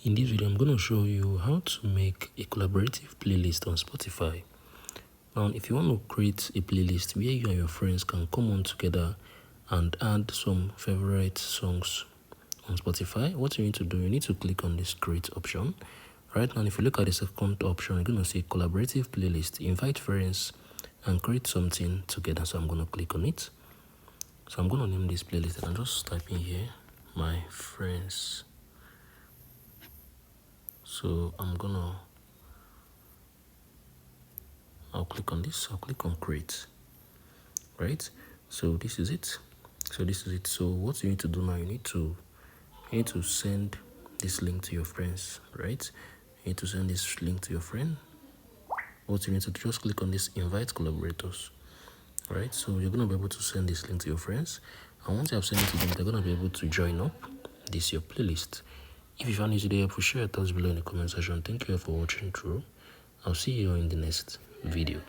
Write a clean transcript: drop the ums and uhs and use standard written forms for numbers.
In this video, I'm going to show you how to make a collaborative playlist on Spotify. Now, if you want to create a playlist where you and your friends can come on together and add some favorite songs on Spotify, what you need to do, you need to click on this create option. Right now, if you look at the second option, you're going to see collaborative playlist, invite friends and create something together. So I'm going to click on it. So I'm going to name this playlist and I'm just typing here, my friends. So I'll click on this, I'll click on create, right? So this is it. So what you need to do now, you need to send this link to your friends, right? You need to send this link to your friend. What you need to do, just click on this invite collaborators, right? So you're going to be able to send this link to your friends, and once you have sent it to them, they're going to be able to join up this your playlist. If you found this video helpful, share your thoughts below in the comment section. Thank you for watching through. I'll see you in the next video.